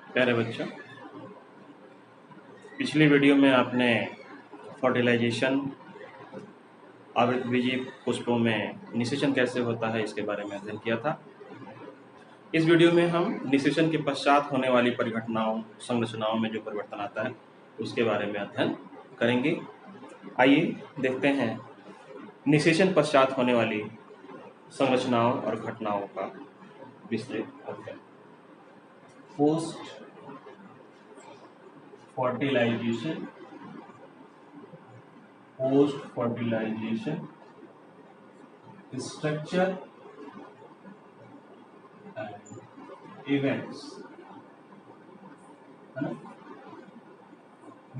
प्यारे बच्चों, पिछली वीडियो में आपने फर्टिलाइजेशन आवृतबीजी पुष्पों में निषेचन कैसे होता है इसके बारे में अध्ययन किया था। इस वीडियो में हम निषेचन के पश्चात होने वाली परिघटनाओं संरचनाओं में जो परिवर्तन आता है उसके बारे में अध्ययन करेंगे। आइए देखते हैं निषेचन पश्चात होने वाली संरचनाओं और घटनाओं का विस्तृत अध्ययन। Post fertilisation structure and events, है ना।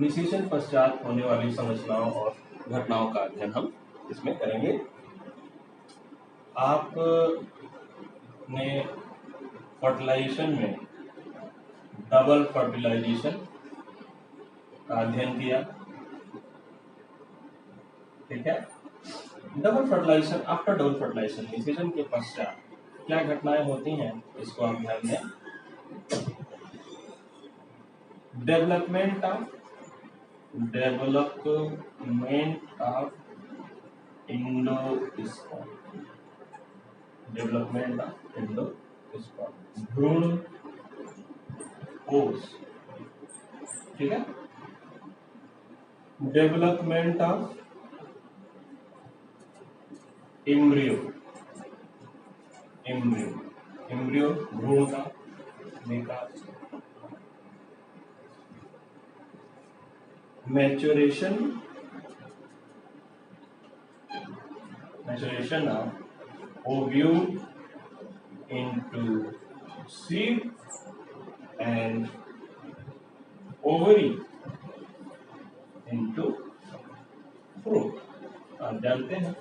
निषेचन पश्चात होने वाली संरचनाओं और घटनाओं का अध्ययन हम इसमें करेंगे। आपने फर्टिलाइजेशन में डबल फर्टिलाइजेशन का अध्ययन किया, ठीक है। Double fertilisation, after double fertilisation, निषेचन के पश्चात क्या घटनाएं होती हैं इसको आप ध्यान दें। डेवलपमेंट ऑफ एंडोस्पर्म, भ्रूण कोश, ठीक है। डेवलपमेंट ऑफ एम्ब्रियो भ्रूण का विकास। Maturation of ovule into seed and ovary into fruit. आप जानते हैं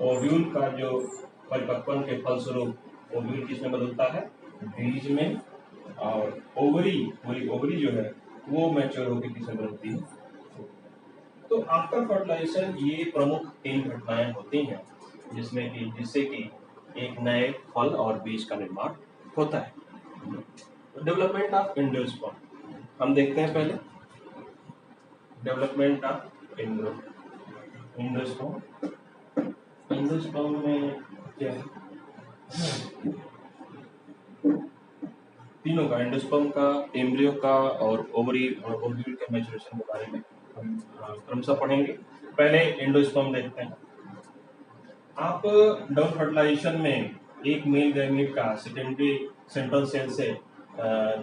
ओव्यूल का जो परिपक्वन के फलस्वरूप ओव्यूल किसमें बदलता है, बीज में, और ओवरी जो है वो मैच्योर होकर किसमें बदलती है। तो आफ्टर फर्टिलाइजेशन ये प्रमुख 3 घटनाएं होती हैं जिससे कि एक नए फल और बीज का निर्माण होता है। डेवलपमेंट ऑफ एंडोस्पर्म हम देखते हैं पहले। डेवलपमेंट ऑफ एंडोस्पर्म में क्या है, तीनों का, एंडोस्पर्म का, एम्ब्रियो का और ओवरी और ओव्यूल के मैच्योरेशन के बारे में हम क्रमशः पढ़ेंगे। पहले एंडोस्पर्म देखते हैं। आप डबल फर्टिलाइजेशन में एक मेल गैमेट का सेकेंडरी सेंट्रल सेल से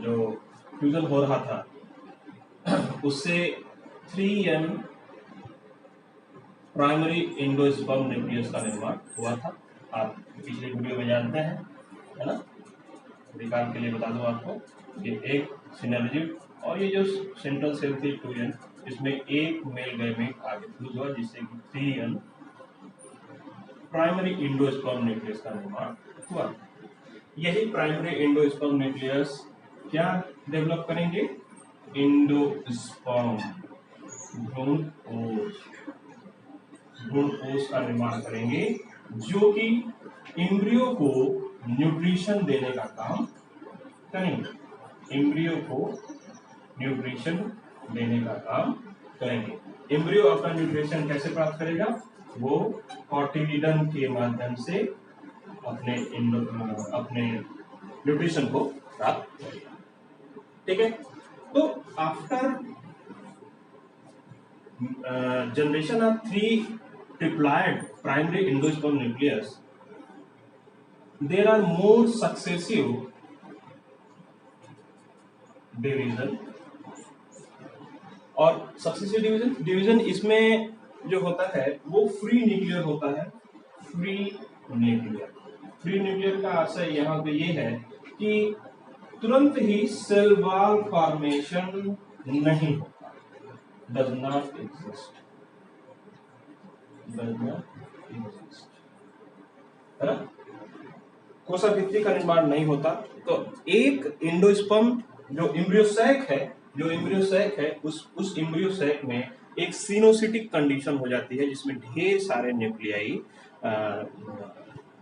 जो फ्यूजन हो रहा था उससे 3n प्राइमरी एंडोस्पर्म न्यूक्लियस का निर्माण हुआ था। आप पिछले वीडियो में जानते हैं, है ना। विकास के लिए बता दूं आपको कि एक सिनर्जिड और ये जो सेंट्रल सेल थी 2n, इसमें एक मेल गैमेट आगे फ्यूज हुआ जिससे कि 3n प्राइमरी एंडोस्पर्म न्यूक्लियस का निर्माण हुआ। यही प्राइमरी एंडोस्पर्म न्यूक्लियस क्या डेवलप करेंगे, एंडोस्पर्म भ्रूण कोश का निर्माण करेंगे जो कि एम्ब्रियो को न्यूट्रिशन देने का काम करेंगे। एम्ब्रियो अपना न्यूट्रिशन कैसे प्राप्त करेगा, वो कोटिलिडन के माध्यम से अपने न्यूट्रिशन को प्राप्त करेगा, ठीक है। तो after generation of 3 triploid primary endosperm nucleus, there are more successive division, और सक्सेसिव डिवीजन इसमें जो होता है वो फ्री न्यूक्लियर होता है। फ्री न्यूक्लियर का आशय यहाँ पे ये है कि तुरंत ही सेल वॉल फॉर्मेशन नहीं होता, does not exist, है ना। कोशाभित्ति का निर्माण नहीं होता। तो एक एंडोस्पर्म जो एम्ब्रियोसैक है उस एम्ब्रियोसैक में एक सिनोसिटिक कंडीशन हो जाती है जिसमें ढेर सारे न्यूक्लियाई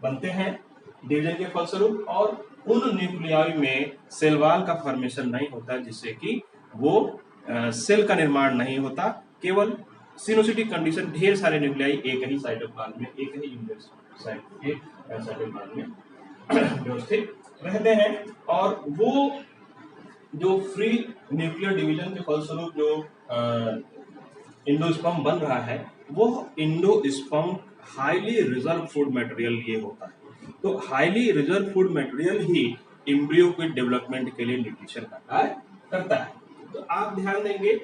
बनते हैं डिवीजन के फलस्वरूप, और उन न्यूक्लियाई में सेल वॉल का फॉर्मेशन नहीं होता, जिससे कि वो सेल का निर्माण नहीं होता। केवल सिनोसिटिक कंडीशन, ढेर सारे न्यूक्लियाई एक ही साइटोप्लाज्म में, एक ही साइटोप्लाज्म में व्यवस्थित रहते हैं। और वो जो फ्री न्यूक्लियर डिवीजन के फलस्वरूप जो इंडोस्पर्म बन रहा है, वो endosperm highly reserve food material ये होता है। तो हाईली रिजर्व फूड मटेरियल ही एम्ब्रियो के डेवलपमेंट के लिए न्यूट्रिशन का कार्य करता है। तो आप ध्यान देंगे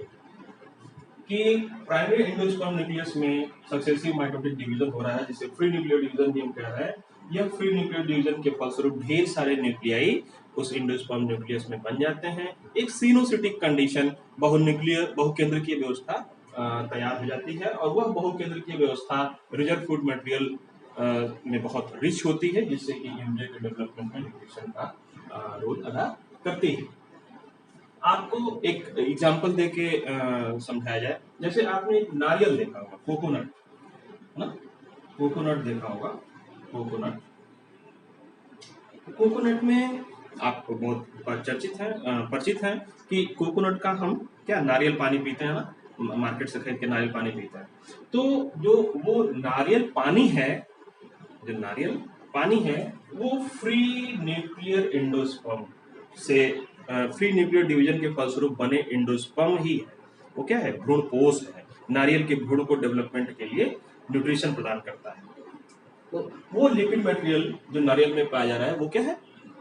कि प्राइमरी एंडोस्पर्म न्यूक्लियस में सक्सेसिव माइटोटिक डिवीजन हो रहा है, जिसे फ्री न्यूक्लियर डिवीजन भी हम कह रहे हैं। यह फ्री न्यूक्लियर डिवीजन के फलस्वरूप ढेर सारे न्यूक्लियाई उस एंडोस्पर्म न्यूक्लियस में बन जाते हैं। एक सिनोसिटिक कंडीशन, बहुकेंद्रकीय व्यवस्था तैयार हो जाती है, और वह बहुकेंद्रकीय व्यवस्था रिजर्व फूड मटेरियल में बहुत रिच होती है, जिससे कि एम्ब्रियो के डेवलपमेंट में न्यूट्रिशन का रोल अदा करती है। आपको एक एग्जांपल देके समझाया जाए। जैसे आपने एक नारियल देखा होगा, कोकोनट, है ना, कोकोनट देखा होगा। कोकोनट में आपको बहुत परिचित है कि कोकोनट का हम क्या नारियल पानी पीते हैं ना, मार्केट से खरीद के नारियल पानी पीते हैं। तो जो वो नारियल पानी है, वो फ्री न्यूक्लियर एंडोस्पर्म से फ्री न्यूक्लियर डिवीजन के फलस्वरूप बने एंडोस्पर्म ही है। वो क्या है? भ्रूणपोष है। नारियल के भ्रूण को डेवलपमेंट के लिए न्यूट्रिशन प्रदान करता है। तो वो लिपिड मटेरियल जो नारियल में पाया जा रहा है, वो क्या है?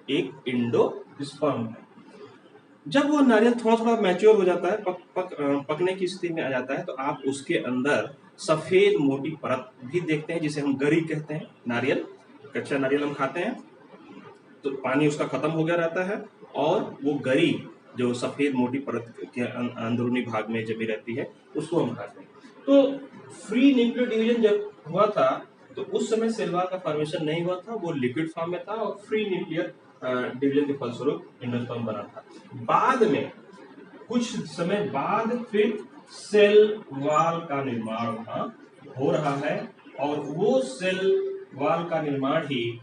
एक एंडोस्पर्म है। जब वो नारियल थोड़ा थोड़ा मैच्योर हो जाता है, पकने की स्थिति में आ जाता है, तो आप उसके अंदर सफेद मोटी परत भी देखते हैं, जिसे हम गरी कहते हैं। नारियल, कच्चा नारियल हम खाते हैं तो पानी उसका खत्म हो गया रहता है, और वो गरी जो सफेद मोटी परत के अंदरूनी भाग में जमी रहती है, उसको हम खाते हैं। तो फ्री न्यूक्लियर डिवीजन जब हुआ था, तो उस समय सेल वॉल का फॉर्मेशन नहीं हुआ था, वो लिक्विड फॉर्म में था, और फ्री न्यूक्लियर डिवीजन के फलस्वरूप एंडोस्पर्म बना था। बाद में कुछ समय बाद फिर सेल वॉल का निर्माण वहां हो रहा है, और वो सेल वॉल का निर्माण ही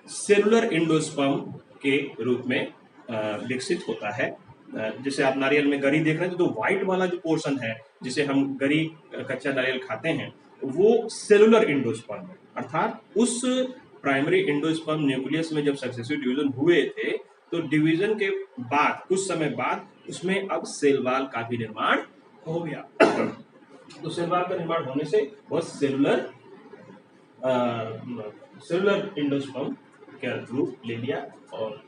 सेलुलर एंडोस्पर्म के रूप में विकसित होता है। जैसे आप नारियल में गरी देख रहे हैं, तो व्हाइट वाला जो पोर्शन है, जिसे हम गरी कच्चा नारियल खाते हैं, वो सेलुलर एंडोस्पर्म है। अर्थात उस प्राइमरी एंडोस्पर्म न्यूक्लियस में जब सक्सेसिव डिवीजन हुए थे, तो डिवीजन के बाद कुछ समय बाद उसमें अब सेल वॉल का भी निर्माण हो गया। तो सेल वॉल का निर्माण होने से वह सेलुलर एंडोस्पर्म का रूप ले लिया, और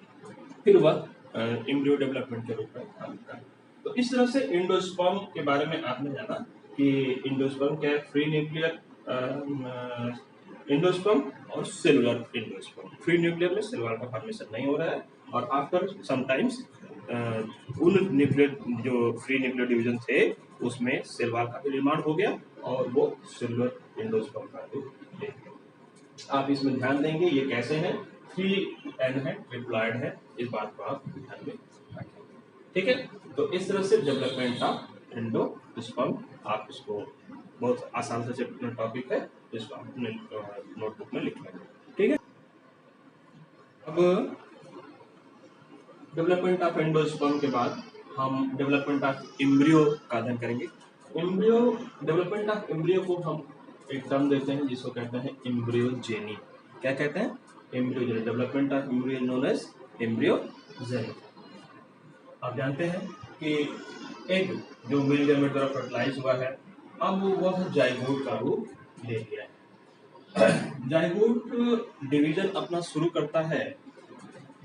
फिर वह एम्ब्रियो डेवलपमेंट के रूप में काम करता। तो इस तरह से एंडोस्पर्म के बारे में आपने जाना कि एंडोस्पर्म क्या है? फ्री न्यूक्लियर एंडोस्पर्म और सेलुलर एंडोस्पर्म। फ्री न्यूक्लियर में सेल वॉल का फॉर्मेशन नहीं हो रहा है, और आफ्टर समटाइम्स उन न्यूक्लियर जो फ्री न्यूक्लियर डिवीजन थे, उसमें सेल वॉल का भी निर्माण हो गया, और वो सेलुलर एंडोस्पर्म का रूप ले गया। आप इसमें ध्यान देंगे ये कैसे है, 3N है, ट्रिप्लॉइड है, इस बात को आप ध्यान में रखें। ठीक है, तो इस तरह से डेवलपमेंट ऑफ एंडोस्पर्म, आप इसको बहुत आसान से टॉपिक है, इसको आप अपने नोटबुक में लिख लेंगे। ठीक है, अब डेवलपमेंट ऑफ एंडोस्पर्म के बाद हम डेवलपमेंट ऑफ एम्ब्रियो का अध्ययन करेंगे। डेवलपमेंट ऑफ एम्ब्रियो को हम एक टर्म देते हैं, जिसको कहते हैं एम्ब्रियोजेनी। क्या कहते हैं? Embryogeny. Development of embryo known as embryogeny. आप जानते हैं कि एग जो मेल गैमेट द्वारा फर्टिलाइज हुआ है, अब वह जाइगोट का रूप ले लिया है। जाइगोट डिवीजन अपना शुरू करता है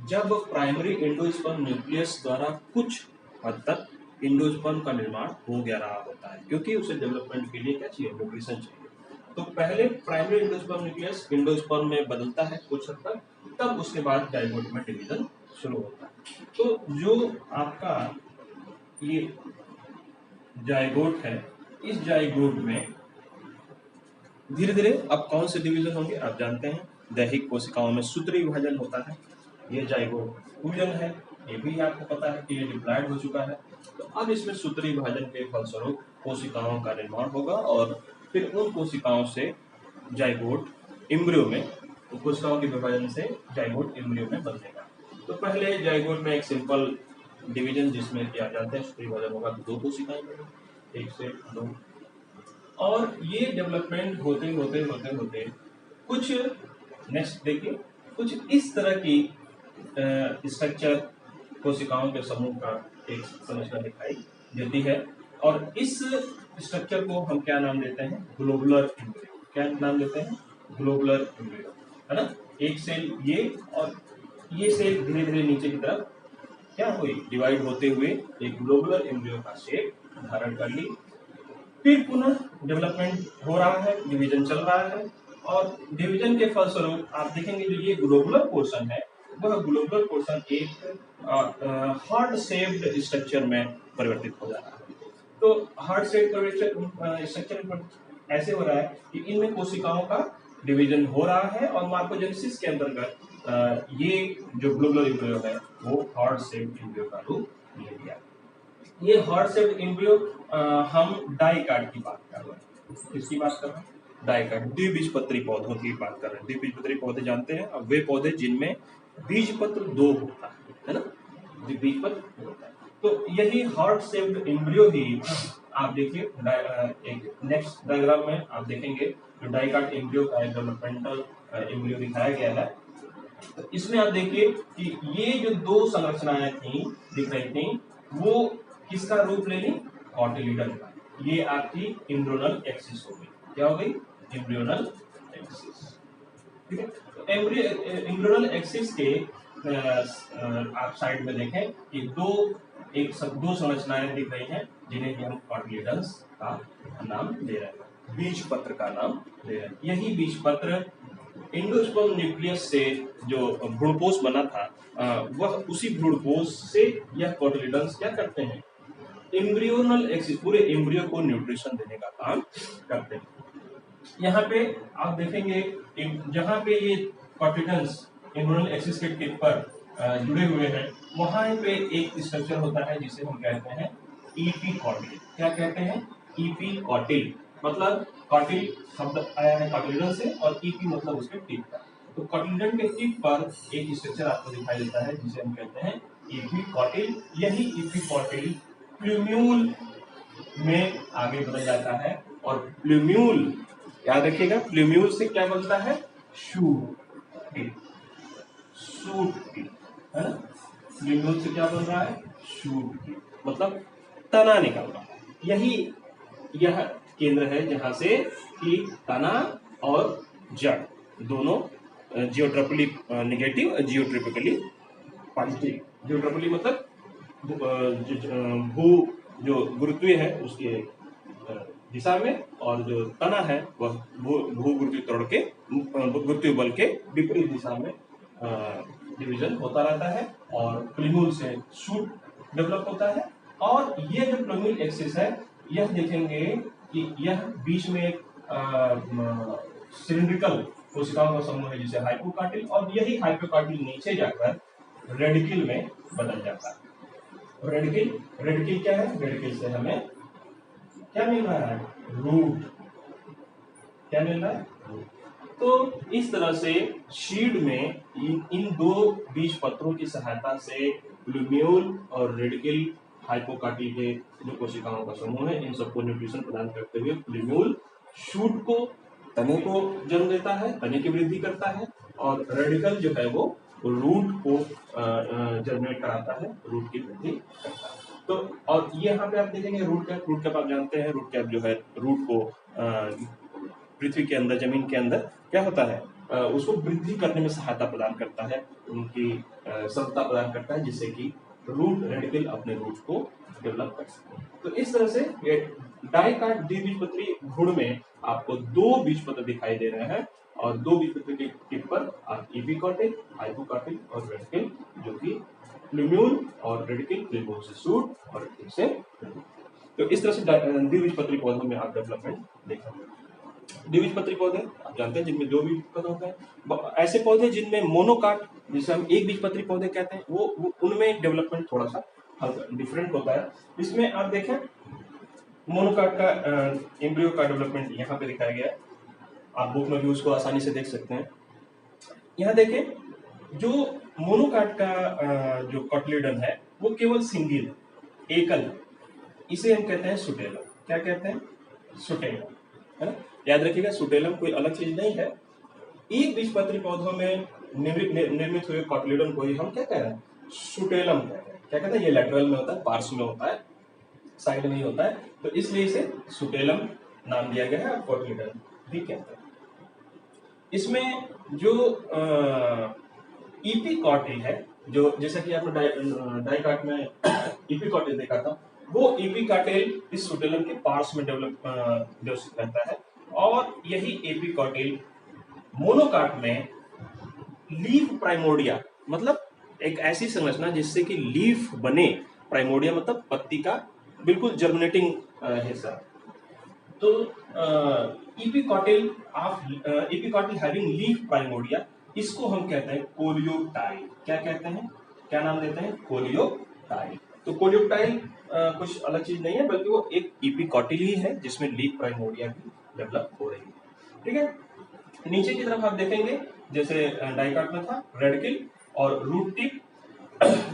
जब प्राइमरी एंडोस्पर्म न्यूक्लियस द्वारा कुछ हद तक एंडोस्पर्म का निर्माण हो गया रहा होता है, क्योंकि उसे डेवलपमेंट के लिए क्या चाहिए? न्यूट्रिशन चाहिए। तो पहले प्राइमरी एंडोस्पर्म न्यूक्लियस एंडोस्पर्म में बदलता है कुछ हद तक, तब उसके बाद जाइगोट में डिवीजन शुरू होता है। तो जो आपका ये जाइगोट है, इस जाइगोट में धीरे धीरे अब कौन से डिवीजन होंगे आप जानते हैं। दैहिक कोशिकाओं में सूत्री विभाजन होता है, ये जाइगोट फ्यूजन है, ये भी आपको पता है कि ये डिप्लॉइड हो चुका है। तो अब इसमें सूत्री विभाजन के फलस्वरूप कोशिकाओं का निर्माण होगा, और फिर उन कोशिकाओं से जाइगोट एम्ब्रियो में, कोशिकाओं के विभाजन से जाइगोट एम्ब्रियो में बदलेगा। तो पहले जाइगोट में एक सिंपल डिवीजन जिसमें कि आप जानते हैं विभाजन होगा, 2 कोशिकाएं बनेंगी, 1 से 2। और ये डेवलपमेंट होते होते होते होते कुछ नेक्स्ट देखिए कुछ इस तरह की स्ट्रक्चर कोशिकाओं के समूह का एक संरचना दिखाई देती है। और इस स्ट्रक्चर को हम क्या नाम देते हैं? Globular embryo. क्या नाम देते हैं? ग्लोबुलर एम्ब्रियो, है ना। एक सेल ये और ये सेल धीरे धीरे नीचे की तरफ क्या हुई? डिवाइड होते हुए एक ग्लोबुलर एम्ब्रियो का शेप धारण कर ली। फिर पुनः डेवलपमेंट हो रहा है, डिवीजन चल रहा है, और डिवीजन के फलस्वरूप आप देखेंगे जो ये ग्लोबुलर पोर्शन है वह ग्लोबुलर पोर्शन एक हार्ट शेप्ड स्ट्रक्चर में परिवर्तित हो जा रहा है। तो हार्ट शेप्ड स्ट्रक्चर ऐसे हो रहा है कि इनमें कोशिकाओं का डिवीजन हो रहा है और मार्कोजेनेसिस के अंतर्गत ये जो ग्लोबुलर एम्ब्रियो है वो हार्ट शेप्ड एम्ब्रियो का रूप ले लिया। ये हार्ट शेप्ड एम्ब्रियो हम डाइकाट की बात कर रहे हैं। किसकी बात कर रहे हैं? डाइकाट, द्विबीजपत्री पौधों की बात कर रहे हैं। द्विबीजपत्री पौधे जानते हैं, अब वे पौधे जिनमें बीजपत्र 2 होता है ना, द्विबीजपत्र होता है। तो यही हार्ट शेप्ड एम्ब्रियो ही आप देखिए एक नेक्स्ट डायग्राम में आप देखेंगे जो डाइकाट एम्ब्रियो का एक डेवलपमेंटल एम्ब्रियो दिखाया गया है। तो इसमें आप देखिए कि ये जो 2 संरचनाएं थी दिख रही थी वो किसका रूप ले ली? कॉटिलिडन का। ये आपकी एम्ब्रियोनल एक्सिस हो गई। क्या हो गई? Embryonal axis. ठीक है, तो एम्ब्रियोनल एक्सिस के आप साइड में देखें कि दो संरचनाएं दिख रही हैं जिन्हें हम कॉटिलिडन्स का नाम दे रहे हैं, बीजपत्र का नाम दे रहे हैं। यही बीजपत्र एंडोस्पर्म न्यूक्लियस से जो भ्रूणपोष बना था वह उसी भ्रूणपोष से यह कॉटिलिडन्स क्या करते हैं? एम्ब्रियोनल एक्सिस, पूरे एम्ब्रियो को न्यूट्रिशन देने का काम करते हैं। यहाँ पे आप देखेंगे जहाँ पे ये कॉटिलिडन्स एम्ब्रियोनल एक्सिस के टिप पर जुड़े हुए हैं वहाँ पे एक स्ट्रक्चर होता है जिसे हम कहते हैं ईपीकॉटिल। क्या कहते हैं? ईपीकॉटिल। मतलब कॉटिल शब्द आया है कॉटिलिडन से और ईपी मतलब उसके टिप पर। तो कॉटिलिडन के टिप पर एक स्ट्रक्चर आपको दिखाई देता है जिसे हम कहते हैं ईपीकॉटिल। यही ईपीकॉटिल प्लूम्यूल में आगे बदल जाता है और प्लूम्यूल याद रखिएगा, प्लूम्यूल से क्या बनता है? Shoot tip. शूट टिप, है ना। प्लूम्यूल से क्या बन रहा है? शूट टिप, मतलब तना निकल रहा है। यही यह केंद्र है जहां से कि तना और जड़ दोनों जियोट्रोपिकली नेगेटिव और जियोट्रोपिकली पॉजिटिव। जियोट्रोपिकली मतलब भू जो गुरुत्वीय है उसके दिशा में, और जो तना है वह भू गुरुत्वीय त्वरण के गुरुत्वीय बल के विपरीत दिशा में डिवीजन होता रहता है और प्लूम्यूल से शूट डेवलप होता है। और ये जो प्लूम्यूल एक्सिस है यह देखेंगे कि यह बीच में एक सिलिंड्रिकल कोशिकाओं का समूह है जिसे हाइपोकॉटिल, और यही हाइपोकॉटिल नीचे जाकर रेडिकल में बदल जाता है। रेडिकल क्या है? रेडिकल से हमें क्या मिल रहा है? रूट। क्या मिल रहा है? रूट। तो इस तरह से शीड में इन 2 बीज पत्रों की सहायता से प्लूम्यूल और रेडिकल हाइपोकॉटिल के जो कोशिकाओं का समूह है इन सबको न्यूट्रिशन प्रदान करते हुए प्लूम्यूल शूट को, तने को जन्म देता है, तने की वृद्धि करता है, और रेडिकल जो है वो रूट को जर्मिनेट कराता है, रूट की वृद्धि करता है। तो और ये यहाँ पे आप देखेंगे रूट कैप आप जानते हैं, रूट कैप जो है रूट को पृथ्वी के अंदर, जमीन के अंदर क्या होता है? उसको वृद्धि करने में सहायता प्रदान करता है, उनकी क्षमता प्रदान करता है जिससे कि रूट रेडिकल अपने रूट को डेवलप कर सके। तो इस तरह से ये डाइकाट द्विबीजपत्री भ्रूण में आपको 2 बीजपत्र दिखाई दे रहे हैं और 2 बीजपत्र के टिप पर आप एपिकॉटिल, हाइपोकॉटिल और रेडिकल, जो कि प्लूम्यूल और रेडिकल, प्लूम्यूल से शूट और रेडिकल से। तो इस तरह से द्विबीजपत्री पौधों में आप डेवलपमेंट देखेंगे। द्विबीजपत्री पौधे आप जानते हैं जिनमें 2 बीजपत्र होते हैं। ऐसे पौधे जिनमें मोनोकाट, जिसे हम एक बीजपत्री पौधे कहते हैं, वो उनमें डेवलपमेंट थोड़ा सा हल्का डिफरेंट होता है। इसमें आप देखें मोनोकाट का एम्ब्रियो का डेवलपमेंट यहाँ पे दिखाया गया है, आप बुक में भी उसको आसानी से देख सकते हैं। यहाँ देखें जो मोनोकाट का जो कॉटिलेडन है वो केवल सिंगल है, एकल है, इसे हम कहते हैं सुटेलम। क्या कहते हैं? सुटेलम, है ना। याद रखिएगा, सुटेलम कोई अलग चीज नहीं है। एक बीजपत्री पौधों में निर्मित हुए कॉटिलेडन को ही हम क्या कह रहे हैं? सुटेलम कह रहे हैं। क्या कहते हैं? ये लेटरल में होता है, पार्श्व में होता है, साइड में ही होता है, तो इसलिए इसे सुटेलम नाम दिया गया है, कॉटिलेडन भी कहते हैं। इसमें जो इपीकॉटिल है, जो जैसा कि आपने डाइकाट में इपीकॉटिल देखा था, वो इपीकॉटिल इस सुटेलम के पार्श्व में विकसित रहता है, और यही एपिकॉटिल मोनोकाट में लीफ प्राइमोर्डिया, मतलब एक ऐसी संरचना जिससे कि लीफ बने, प्राइमोर्डिया मतलब पत्ती का बिल्कुल जर्मिनेटिंग हिस्सा। तो इपीकॉटिल हैविंग लीफ प्राइमोर्डिया, इसको हम कहते हैं कोलियोटाइल। क्या कहते हैं? क्या नाम देते हैं? कोलियोटाइल। तो कोलियोटाइल कुछ अलग चीज नहीं है, बल्कि वो एक इपीकॉटिल ही है जिसमें लीफ प्राइमोर्डिया भी डेवलप हो रही है। ठीक है, नीचे की तरफ आप देखेंगे, जैसे डाइकाट में था रेडिकल और रूट टिप।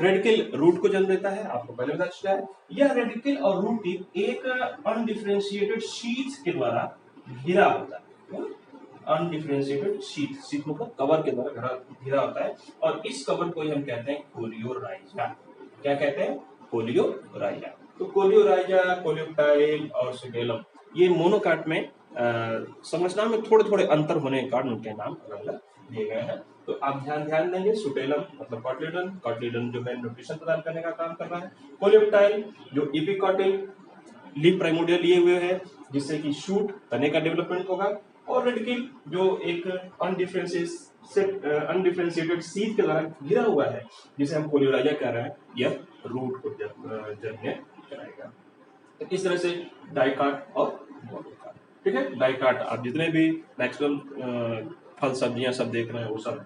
रेडिकल रूट को जन्म देता है, आपको पहले बता चुका है। यह रेडिकल और रूट टिप एक अनडिफरेंशिएटेड शीथ के द्वारा घिरा होता है। अनडिफरेंशिएटेड शीथ, शीथ मतलब कवर के द्वारा घिरा होता है, और इस कवर को ही हम कहते हैं कोलियोराइजा। क्या कहते हैं? कोलियोराइजा। तो कोलियोराइजा, कोलियोटाइल और सुटेलम, ये मोनोकाट में संरचना में थोड़े थोड़े अंतर होने के कारण उनके नाम अलग अलग दिए गए हैं। तो आप ध्यान देंगे, सुटेलम मतलब कॉटिलेडन, कॉटिलेडन जो है न्यूट्रिशन प्रदान करने का काम कर रहा है। कोलियोटाइल जो इपीकॉटिल लीफ प्राइमोर्डिया लिए हुए है, जिससे कि शूट तने का डेवलपमेंट होगा, और रेडिकल जो एक अनडिफरेंशिएटेड सीड के द्वारा घिरा हुआ है, जिसे हम कोलियोराइजा कह रहे हैं, यह रूट को जर्मिनेट कराएगा। तो इस तरह से डाइकाट और मोनोकाट। ठीक है, डाइकाट आप जितने भी मैक्सिमम फल सब्जियां सब देख रहे हैं वो सब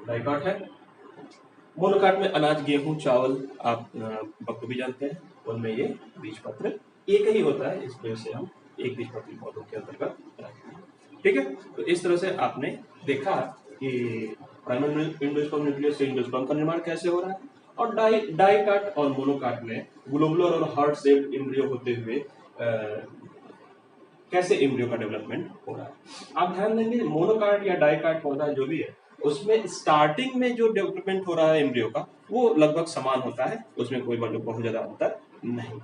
डाइकाट है। मोनोकाट में अनाज, गेहूं, चावल आप बखूबी जानते हैं, उनमें ये बीजपत्र एक ही होता है, इस वजह से हम एक बीजपत्री पौधों के अंतर्गत रखते हैं। ठीक है, तो इस तरह से आपने देखा कि प्राइमरी एंडोस्पर्म न्यूक्लियस से एंडोस्पर्म का निर्माण कैसे हो रहा है, और डाइकाट और मोनोकाट में ग्लोबुलर और हार्ट शेप्ड एम्ब्रियो होते हुए कैसे एम्ब्रियो का डेवलपमेंट हो रहा है। आप ध्यान देंगे, मोनोकाट या डाइकाट पौधा जो भी है, उसमें स्टार्टिंग में जो डेवलपमेंट हो रहा है एम्ब्रियो का, वो लगभग समान होता है, उसमें कोई बहुत ज्यादा अंतर नहीं।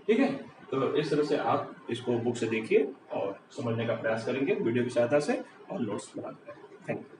ठीक है, तो इस तरह से आप इसको बुक से देखिए और समझने का प्रयास करेंगे वीडियो की सहायता से, और नोट्स बनाते हैं। Thank you.